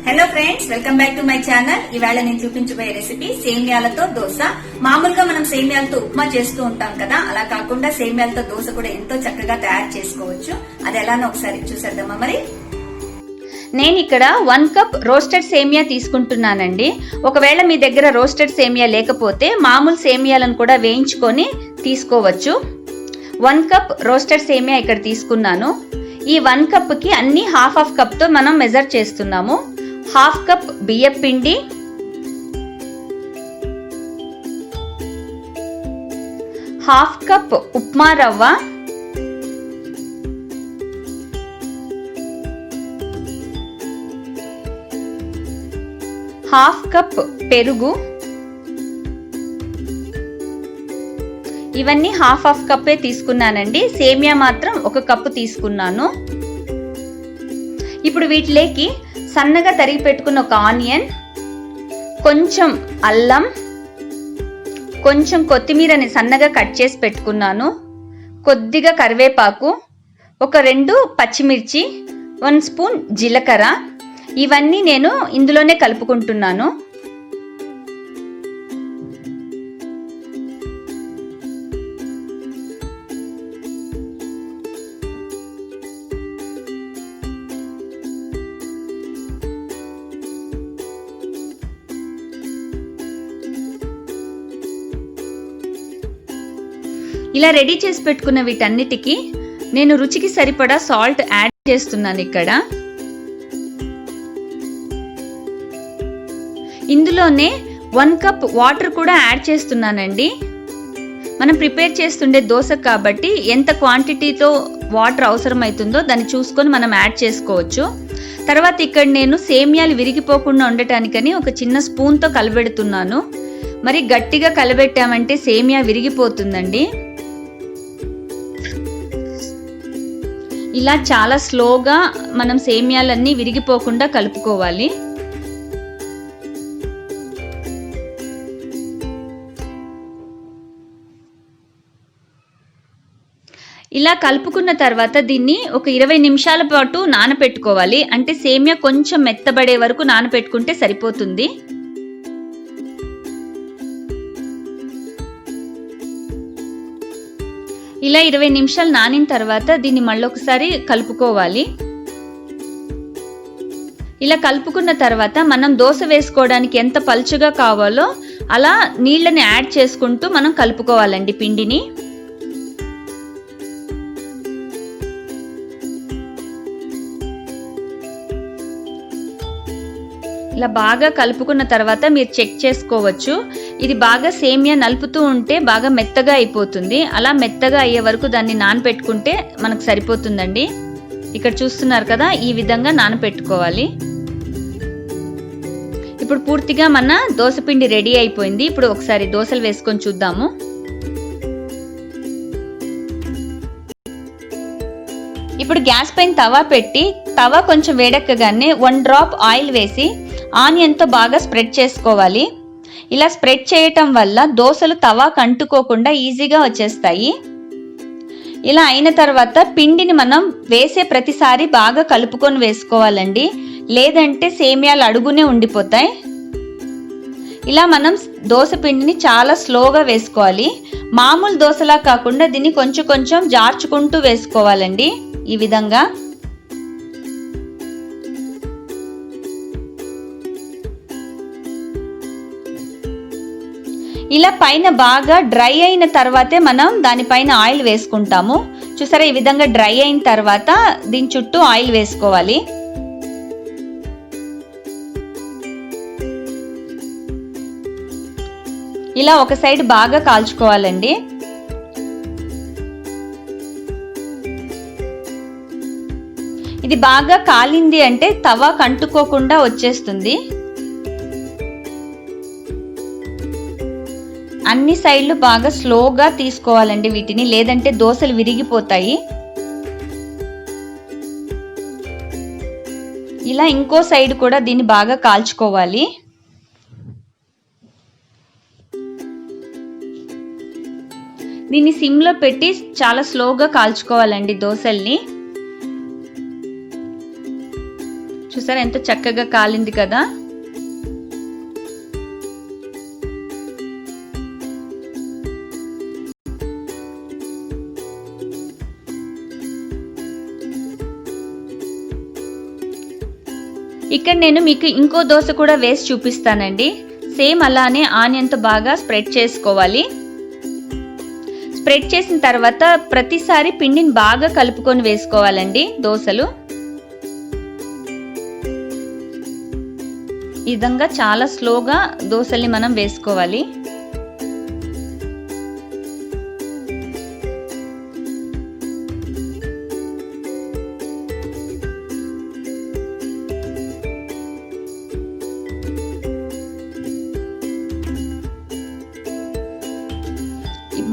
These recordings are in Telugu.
Hello friends, welcome back to my channel. ఇవాళ నేను చూపించబోయే రెసిపీ సేమియాలతో దోశ. మామూలుగా మనం సేమియాలతో ఉప్మా చేస్తూ ఉంటాం కదా, అలా కాకుండా సేమియాలతో దోశ కూడా ఎంతో చక్కగా తయారు చేసుకోవచ్చు. అది ఎలానో ఒకసారి చూసేద్దామా మరి. నేను ఇక్కడ 1 కప్ రోస్టెడ్ సేమియా తీసుకుంటున్నానండి. ఒకవేళ మీ దగ్గర రోస్టెడ్ సేమియా లేకపోతే మామూలు సేమియాలను కూడా వేయించుకొని తీసుకోవచ్చు. 1 కప్ రోస్టెడ్ సేమియా ఇక్కడ తీసుకున్నాను. ఈ 1 కప్కి అన్ని హాఫ్ కప్తో మనం మెజర్ చేస్తున్నాము. హాఫ్ కప్ బియ్యం పిండి, హాఫ్ కప్ ఉప్మా రవ్వ, హాఫ్ కప్ పెరుగు, ఇవన్నీ హాఫ్ కప్పే తీసుకున్నానండి. సేమియా మాత్రం 1 కప్పు తీసుకున్నాను. ఇప్పుడు వీటిలోకి సన్నగా తరిగి పెట్టుకున్న ఒక ఆనియన్, కొంచెం అల్లం, కొంచెం కొత్తిమీరని సన్నగా కట్ చేసి పెట్టుకున్నాను, కొద్దిగా కరివేపాకు, ఒక 2 పచ్చిమిర్చి, 1 స్పూన్ జీలకర్ర, ఇవన్నీ నేను ఇందులోనే కలుపుకుంటున్నాను. ఇలా రెడీ చేసి పెట్టుకున్న వీటన్నిటికీ నేను రుచికి సరిపడా సాల్ట్ యాడ్ చేస్తున్నాను. ఇక్కడ ఇందులోనే 1 కప్ వాటర్ కూడా యాడ్ చేస్తున్నానండి. మనం ప్రిపేర్ చేస్తుండే దోశ కాబట్టి ఎంత క్వాంటిటీతో వాటర్ అవసరమవుతుందో దాన్ని చూసుకొని మనం యాడ్ చేసుకోవచ్చు. తర్వాత ఇక్కడ నేను సేమియాలు విరిగిపోకుండా ఉండటానికని ఒక చిన్న స్పూన్తో కలబెడుతున్నాను. మరి గట్టిగా కలబెట్టామంటే సేమియా విరిగిపోతుందండి. ఇలా చాలా స్లోగా మనం సేమియాలన్నీ విరిగిపోకుండా కలుపుకోవాలి. ఇలా కలుపుకున్న తర్వాత దీన్ని ఒక 20 నిమిషాల పాటు నానపెట్టుకోవాలి. అంటే సేమియా కొంచెం మెత్తబడే వరకు నానపెట్టుకుంటే సరిపోతుంది. ఇలా 20 నిమిషాలు నానిన తర్వాత దీన్ని మళ్ళొకసారి కలుపుకోవాలి. ఇలా కలుపుకున్న తర్వాత మనం దోశ వేసుకోవడానికి ఎంత పలుచగా కావాలో అలా నీళ్ళని యాడ్ చేసుకుంటూ మనం కలుపుకోవాలండి పిండిని. ఇలా బాగా కలుపుకున్న తర్వాత మీరు చెక్ చేసుకోవచ్చు. ఇది బాగా సేమియా నలుపుతూ ఉంటే బాగా మెత్తగా అయిపోతుంది. అలా మెత్తగా అయ్యే వరకు దాన్ని నానపెట్టుకుంటే మనకు సరిపోతుందండి. ఇక్కడ చూస్తున్నారు కదా, ఈ విధంగా నానపెట్టుకోవాలి. ఇప్పుడు పూర్తిగా మన దోసపిండి రెడీ అయిపోయింది. ఇప్పుడు ఒకసారి దోశలు వేసుకొని చూద్దాము. ఇప్పుడు గ్యాస్ పైన తవా పెట్టి తవా కొంచెం వేడెక్కగానే 1 డ్రాప్ ఆయిల్ వేసి ఆనియన్తో బాగా స్ప్రెడ్ చేసుకోవాలి. ఇలా స్ప్రెడ్ చేయటం వల్ల దోశలు తవాకు అంటుకోకుండా ఈజీగా వచ్చేస్తాయి. ఇలా అయిన తర్వాత పిండిని మనం వేసే ప్రతిసారి బాగా కలుపుకొని వేసుకోవాలండి, లేదంటే సేమియాలు అడుగునే ఉండిపోతాయి. ఇలా మనం దోశ పిండిని చాలా స్లోగా వేసుకోవాలి. మామూలు దోశలా కాకుండా దీన్ని కొంచెం కొంచెం జార్చుకుంటూ వేసుకోవాలండి. ఈ విధంగా ఇలా పైన బాగా డ్రై అయిన తర్వాతే మనం దానిపైన ఆయిల్ వేసుకుంటాము. చూసారా, ఈ విధంగా డ్రై అయిన తర్వాత దీని చుట్టూ ఆయిల్ వేసుకోవాలి. ఇలా ఒక సైడ్ బాగా కాల్చుకోవాలండి. ఇది బాగా కాలింది అంటే తవా కంటుకోకుండా వచ్చేస్తుంది. అన్ని సైడ్లు బాగా స్లోగా తీసుకోవాలండి వీటిని, లేదంటే దోశలు విరిగిపోతాయి. ఇలా ఇంకో సైడ్ కూడా దీన్ని బాగా కాల్చుకోవాలి. దీన్ని సిమ్లో పెట్టి చాలా స్లోగా కాల్చుకోవాలండి దోశల్ని. చూసారా ఎంత చక్కగా కాలింది కదా. ఇక్కడ నేను మీకు ఇంకో దోశ కూడా వేసి చూపిస్తానండి. సేమ్ అలానే ఆనియన్తో బాగా స్ప్రెడ్ చేసుకోవాలి. స్ప్రెడ్ చేసిన తర్వాత ప్రతిసారి పిండిని బాగా కలుపుకొని వేసుకోవాలండి దోశలు. ఈ విధంగా చాలా స్లోగా దోశల్ని మనం వేసుకోవాలి.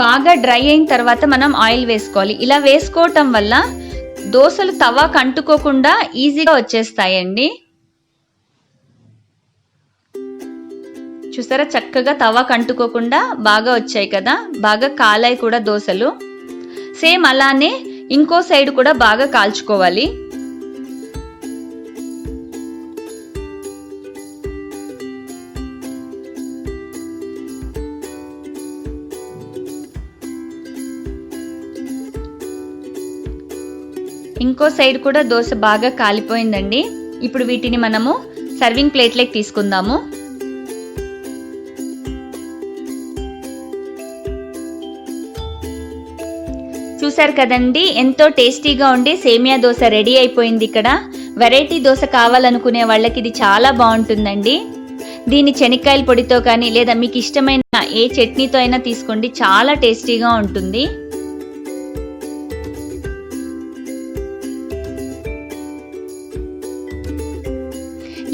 బాగా డ్రై అయిన తర్వాత మనం ఆయిల్ వేసుకోవాలి. ఇలా వేసుకోవటం వల్ల దోశలు తవాకు అంటుకోకుండా ఈజీగా వచ్చేస్తాయండి. చూసారా చక్కగా తవాకు అంటుకోకుండా బాగా వచ్చాయి కదా. బాగా కాలాయి కూడా దోశలు. సేమ్ అలానే ఇంకో సైడ్ కూడా బాగా కాల్చుకోవాలి. ఇంకో సైడ్ కూడా దోశ బాగా కాలిపోయిందండి. ఇప్పుడు వీటిని మనము సర్వింగ్ ప్లేట్లోకి తీసుకుందాము. చూసారు కదండి ఎంతో టేస్టీగా ఉండి సేమియా దోశ రెడీ అయిపోయింది. ఇక్కడ వెరైటీ దోశ కావాలనుకునే వాళ్ళకి ఇది చాలా బాగుంటుందండి. దీన్ని శనక్కాయల పొడితో కానీ లేదా మీకు ఇష్టమైన ఏ చట్నీతో అయినా తీసుకోండి, చాలా టేస్టీగా ఉంటుంది.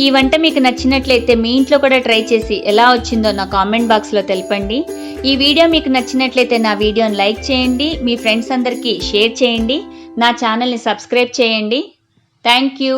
ఈ వంట మీకు నచ్చినట్లయితే మీ ఇంట్లో కూడా ట్రై చేసి ఎలా వచ్చిందో నా కామెంట్ బాక్స్లో తెలపండి. ఈ వీడియో మీకు నచ్చినట్లయితే నా వీడియోని లైక్ చేయండి, మీ ఫ్రెండ్స్ అందరికీ షేర్ చేయండి, నా ఛానల్ని సబ్స్క్రైబ్ చేయండి. Thank you.